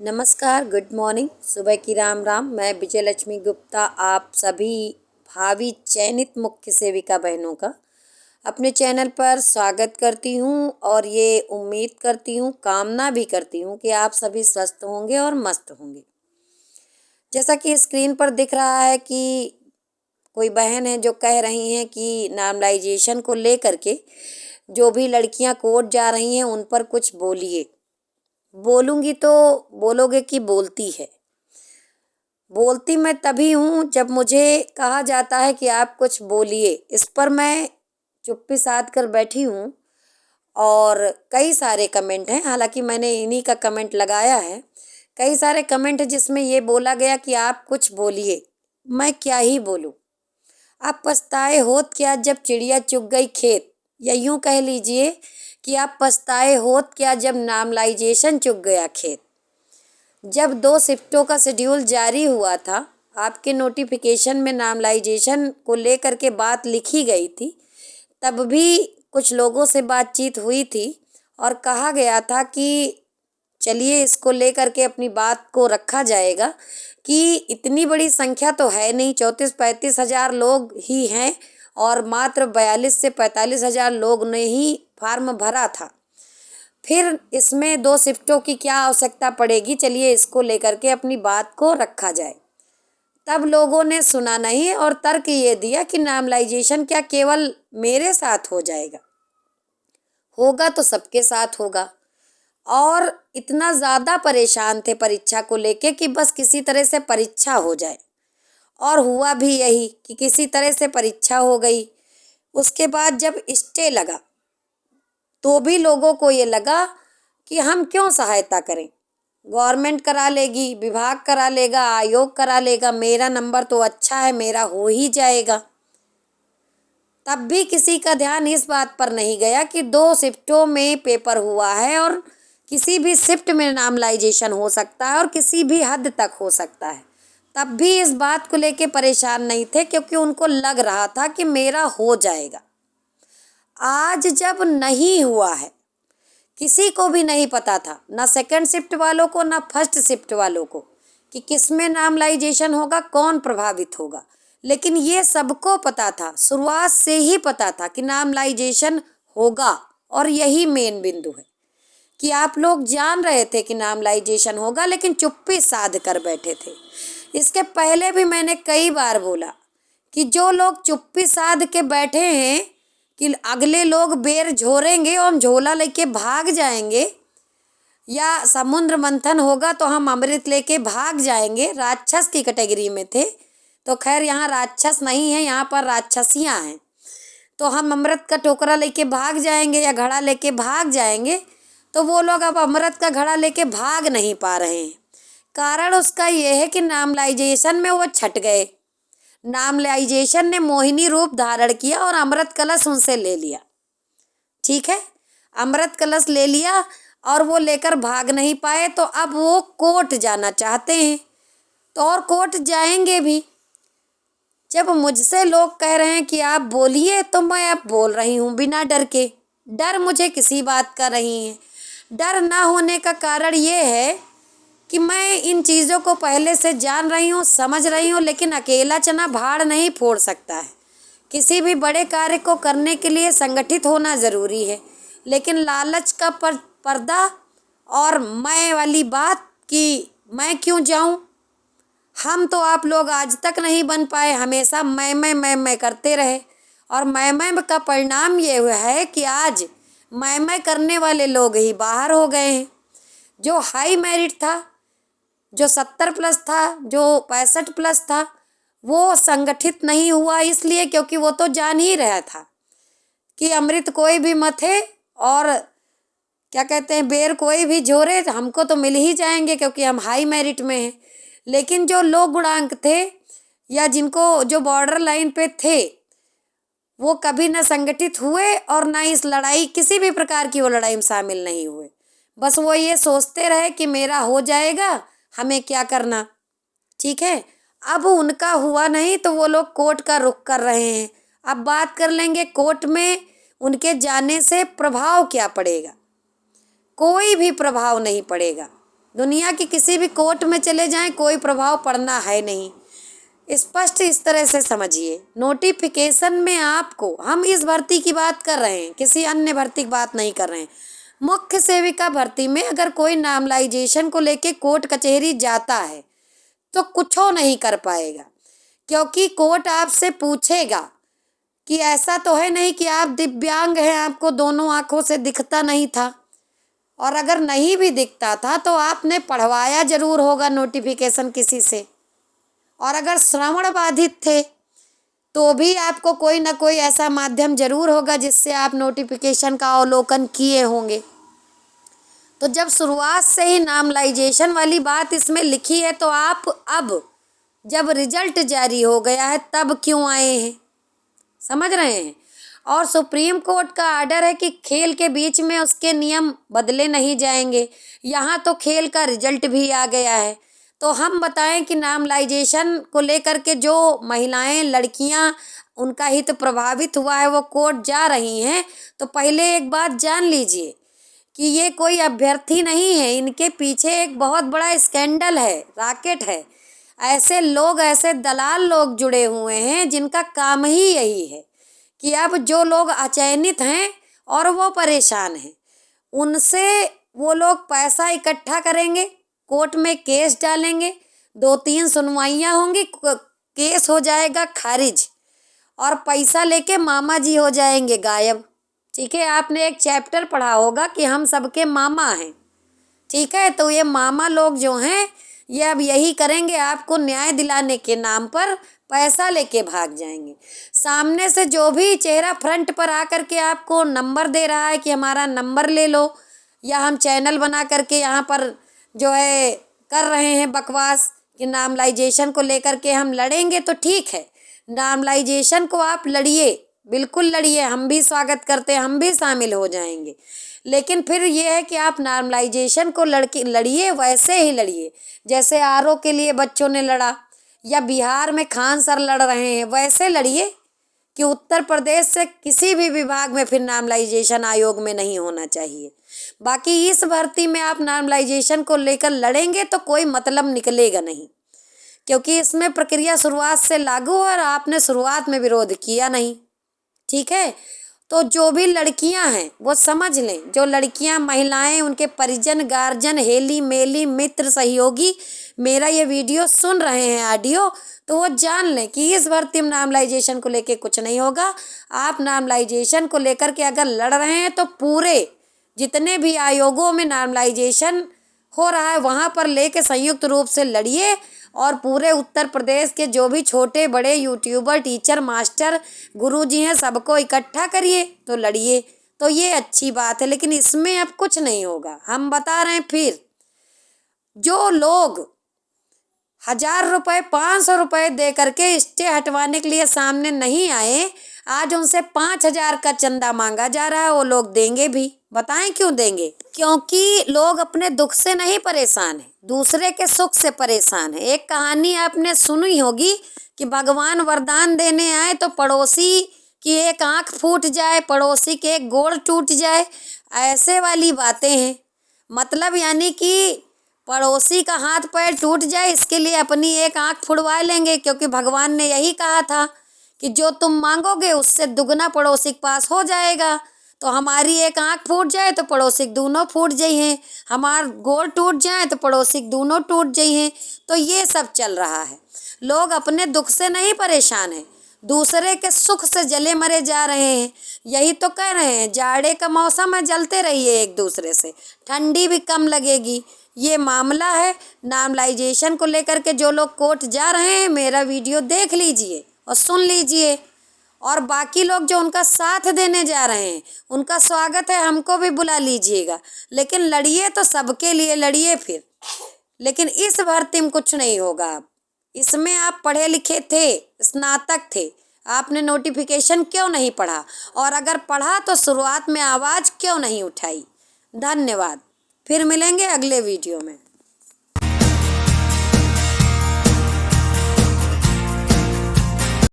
नमस्कार, good morning, सुबह की राम राम। मैं विजय लक्ष्मी गुप्ता आप सभी भावी चयनित मुख्य सेविका बहनों का अपने चैनल पर स्वागत करती हूँ और ये उम्मीद करती हूँ, कामना भी करती हूँ कि आप सभी स्वस्थ होंगे और मस्त होंगे। जैसा कि स्क्रीन पर दिख रहा है कि कोई बहन है जो कह रही हैं कि नॉर्मलाइजेशन को लेकर के जो भी लड़कियां कोर्ट जा रही हैं उन पर कुछ बोलिए। बोलूँगी तो बोलोगे कि बोलती है। बोलती मैं तभी हूँ जब मुझे कहा जाता है कि आप कुछ बोलिए। इस पर मैं चुप्पी साध कर बैठी हूँ और कई सारे कमेंट हैं, हालांकि मैंने इन्हीं का कमेंट लगाया है। कई सारे कमेंट हैं जिसमें ये बोला गया कि आप कुछ बोलिए। मैं क्या ही बोलूँ। आप पछताए होत क्या जब चिड़िया चुग गई खेत, या यूँ कह लीजिए कि आप पछताए होत क्या जब नॉर्मलाइजेशन चुग गया खेत। जब 2 शिफ्टों का शेड्यूल जारी हुआ था, आपके नोटिफिकेशन में नॉर्मलाइजेशन को लेकर के बात लिखी गई थी, तब भी कुछ लोगों से बातचीत हुई थी और कहा गया था कि चलिए इसको लेकर के अपनी बात को रखा जाएगा कि इतनी बड़ी संख्या तो है नहीं, 34-35 हज़ार लोग ही हैं और मात्र 42 से 45 हज़ार लोग ने ही फार्म भरा था। फिर इसमें 2 शिफ्टों की क्या आवश्यकता पड़ेगी, चलिए इसको लेकर के अपनी बात को रखा जाए। तब लोगों ने सुना नहीं और तर्क ये दिया कि नॉर्मलाइजेशन क्या केवल मेरे साथ हो जाएगा, होगा तो सबके साथ होगा। और इतना ज़्यादा परेशान थे परीक्षा को लेके कि बस किसी तरह से परीक्षा हो जाए, और हुआ भी यही कि किसी तरह से परीक्षा हो गई। उसके बाद जब स्टे लगा तो भी लोगों को ये लगा कि हम क्यों सहायता करें, गवर्नमेंट करा लेगी, विभाग करा लेगा, आयोग करा लेगा, मेरा नंबर तो अच्छा है, मेरा हो ही जाएगा। तब भी किसी का ध्यान इस बात पर नहीं गया कि 2 शिफ्टों में पेपर हुआ है और किसी भी शिफ्ट में नॉर्मलाइजेशन हो सकता है और किसी भी हद तक हो सकता है। तब भी इस बात को लेके परेशान नहीं थे क्योंकि उनको लग रहा था कि मेरा हो जाएगा। आज जब नहीं हुआ है, किसी को भी नहीं पता था, ना सेकंड शिफ्ट वालों को ना फर्स्ट शिफ्ट वालों को, कि किस में नॉर्मलाइजेशन होगा, कौन प्रभावित होगा। लेकिन ये सबको पता था, शुरुआत से ही पता था कि नॉर्मलाइजेशन होगा। और यही मेन बिंदु है कि आप लोग जान रहे थे कि नॉर्मलाइजेशन होगा लेकिन चुप्पी साध कर बैठे थे। इसके पहले भी मैंने कई बार बोला कि जो लोग चुप्पी साध के बैठे हैं कि अगले लोग बेर झोरेंगे और झोला लेके भाग जाएंगे, या समुद्र मंथन होगा तो हम अमृत लेके भाग जाएंगे, राक्षस की कैटेगरी में थे। तो खैर यहाँ राक्षस नहीं है, यहाँ पर राक्षसियाँ हैं। तो हम अमृत का टोकरा लेके भाग जाएंगे या घड़ा लेके भाग जाएंगे, तो वो लोग अब अमृत का घड़ा लेके भाग नहीं पा रहे हैं। कारण उसका ये है कि नॉर्मलाइजेशन में वो छट गए। नॉर्मलाइजेशन ने मोहिनी रूप धारण किया और अमृत कलश उनसे ले लिया। ठीक है, अमृत कलश ले लिया और वो लेकर भाग नहीं पाए, तो अब वो कोर्ट जाना चाहते हैं, तो और कोर्ट जाएंगे भी। जब मुझसे लोग कह रहे हैं कि आप बोलिए, तो मैं अब बोल रही हूँ बिना डर के। डर मुझे किसी बात का नहीं है। डर ना होने का कारण ये है कि मैं इन चीज़ों को पहले से जान रही हूँ, समझ रही हूँ। लेकिन अकेला चना भाड़ नहीं फोड़ सकता है। किसी भी बड़े कार्य को करने के लिए संगठित होना ज़रूरी है, लेकिन लालच का पर्दा और मैं वाली बात कि मैं क्यों जाऊँ। हम तो आप लोग आज तक नहीं बन पाए, हमेशा मैं करते रहे, और मैं का परिणाम ये हुआ है कि आज मैं करने वाले लोग ही बाहर हो गए हैं। जो हाई मेरिट था, जो 70+ था, जो 65+ था, वो संगठित नहीं हुआ, इसलिए क्योंकि वो तो जान ही रहा था कि अमृत कोई भी मत है और क्या कहते हैं बेर कोई भी झोरे, हमको तो मिल ही जाएंगे क्योंकि हम हाई मेरिट में हैं। लेकिन जो लो गुणांक थे या जिनको जो बॉर्डर लाइन पे थे, वो कभी न संगठित हुए और ना इस लड़ाई, किसी भी प्रकार की वो लड़ाई में शामिल नहीं हुए। बस वो ये सोचते रहे कि मेरा हो जाएगा, हमें क्या करना। ठीक है, अब उनका हुआ नहीं तो वो लोग कोर्ट का रुख कर रहे हैं। अब बात कर लेंगे कोर्ट में उनके जाने से प्रभाव क्या पड़ेगा। कोई भी प्रभाव नहीं पड़ेगा। दुनिया की किसी भी कोर्ट में चले जाएं, कोई प्रभाव पड़ना है नहीं। स्पष्ट इस तरह से समझिए। नोटिफिकेशन में आपको, हम इस भर्ती की बात कर रहे हैं, किसी अन्य भर्ती की बात नहीं कर रहे हैं। मुख्य सेविका भर्ती में अगर कोई नार्मलाइजेशन को लेके कोर्ट कचहरी जाता है तो कुछ नहीं कर पाएगा, क्योंकि कोर्ट आपसे पूछेगा कि ऐसा तो है नहीं कि आप दिव्यांग हैं, आपको दोनों आंखों से दिखता नहीं था, और अगर नहीं भी दिखता था तो आपने पढ़वाया जरूर होगा नोटिफिकेशन किसी से, और अगर श्रवण बाधित थे तो भी आपको कोई ना कोई ऐसा माध्यम जरूर होगा जिससे आप नोटिफिकेशन का अवलोकन किए होंगे। तो जब शुरुआत से ही नार्मलाइजेशन वाली बात इसमें लिखी है तो आप अब जब रिजल्ट जारी हो गया है तब क्यों आए हैं, समझ रहे हैं। और सुप्रीम कोर्ट का आर्डर है कि खेल के बीच में उसके नियम बदले नहीं जाएंगे। यहाँ तो खेल का रिजल्ट भी आ गया है। तो हम बताएं कि नार्मलाइजेशन को लेकर के जो महिलाएं, लड़कियां, उनका हित प्रभावित हुआ है, वो कोर्ट जा रही हैं, तो पहले एक बात जान लीजिए कि ये कोई अभ्यर्थी नहीं है, इनके पीछे एक बहुत बड़ा स्कैंडल है, राकेट है। ऐसे लोग, ऐसे दलाल लोग जुड़े हुए हैं जिनका काम ही यही है कि अब जो लोग अचयनित हैं और वो परेशान हैं, उनसे वो लोग पैसा इकट्ठा करेंगे, कोर्ट में केस डालेंगे, 2-3 सुनवाइयाँ होंगी, केस हो जाएगा खारिज, और पैसा लेके मामा जी हो जाएंगे गायब। ठीक है, आपने एक चैप्टर पढ़ा होगा कि हम सबके मामा हैं। ठीक है, तो ये मामा लोग जो हैं ये अब यही करेंगे, आपको न्याय दिलाने के नाम पर पैसा लेके भाग जाएंगे। सामने से जो भी चेहरा फ्रंट पर आकर के आपको नंबर दे रहा है कि हमारा नंबर ले लो, या हम चैनल बना करके यहाँ पर जो है कर रहे हैं बकवास कि नार्मलाइजेशन को लेकर के हम लड़ेंगे, तो ठीक है, नार्मलाइजेशन को आप लड़िए, बिल्कुल लड़िए, हम भी स्वागत करते हैं, हम भी शामिल हो जाएंगे। लेकिन फिर ये है कि आप नार्मलाइजेशन को लड़िए, वैसे ही लड़िए जैसे आरओ के लिए बच्चों ने लड़ा, या बिहार में खान सर लड़ रहे हैं, वैसे लड़िए कि उत्तर प्रदेश से किसी भी विभाग में फिर नार्मलाइजेशन आयोग में नहीं होना चाहिए। बाकी इस भर्ती में आप नार्मलाइजेशन को लेकर लड़ेंगे तो कोई मतलब निकलेगा नहीं, क्योंकि इसमें प्रक्रिया शुरुआत से लागू और आपने शुरुआत में विरोध किया नहीं। ठीक है, तो जो भी लड़कियां हैं वो समझ लें, जो लड़कियां, महिलाएं, उनके परिजन, गार्जियन, हेली मेली, मित्र, सहयोगी मेरा ये वीडियो सुन रहे हैं ऑडियो, तो वो जान लें कि इस भर्ती में नार्मलाइजेशन को लेके कुछ नहीं होगा। आप नार्मलाइजेशन को लेकर के अगर लड़ रहे हैं तो पूरे जितने भी आयोगों में नार्मलाइजेशन हो रहा है वहाँ पर लेके संयुक्त रूप से लड़िए, और पूरे उत्तर प्रदेश के जो भी छोटे बड़े यूट्यूबर, टीचर, मास्टर, गुरुजी हैं, सबको इकट्ठा करिए तो लड़िए। तो ये अच्छी बात है, लेकिन इसमें अब कुछ नहीं होगा। हम बता रहे हैं, फिर जो लोग 1000 रुपये, 500 रुपये दे करके स्टे हटवाने के लिए सामने नहीं आए, आज उनसे 5000 का चंदा मांगा जा रहा है, वो लोग देंगे भी। बताएं क्यों देंगे? क्योंकि लोग अपने दुख से नहीं परेशान है, दूसरे के सुख से परेशान है। एक कहानी आपने सुनी होगी कि भगवान वरदान देने आए तो पड़ोसी की एक आंख फूट जाए, पड़ोसी के एक गोड़ टूट जाए, ऐसे वाली बातें हैं। मतलब यानी कि पड़ोसी का हाथ पैर टूट जाए इसके लिए अपनी एक आंख फुड़वा लेंगे, क्योंकि भगवान ने यही कहा था कि जो तुम मांगोगे उससे दुगना पड़ोसी के पास हो जाएगा। तो हमारी एक आंख फूट जाए तो पड़ोसी के दोनों फूट जाइए, हमार गोड़ टूट जाए तो पड़ोसी के दोनों टूट जाइए। तो ये सब चल रहा है। लोग अपने दुख से नहीं परेशान हैं, दूसरे के सुख से जले मरे जा रहे हैं। यही तो कह रहे हैं, जाड़े का मौसम है, जलते रहिए एक दूसरे से, ठंडी भी कम लगेगी। ये मामला है नार्मलाइजेशन को लेकर के। जो लोग कोर्ट जा रहे हैं मेरा वीडियो देख लीजिए और सुन लीजिए, और बाकी लोग जो उनका साथ देने जा रहे हैं उनका स्वागत है, हमको भी बुला लीजिएगा। लेकिन लड़िए तो सबके लिए लड़िए फिर। लेकिन इस भर्ती में कुछ नहीं होगा। अब इसमें आप पढ़े लिखे थे, स्नातक थे, आपने नोटिफिकेशन क्यों नहीं पढ़ा? और अगर पढ़ा तो शुरुआत में आवाज़ क्यों नहीं उठाई? धन्यवाद। फिर मिलेंगे अगले वीडियो में।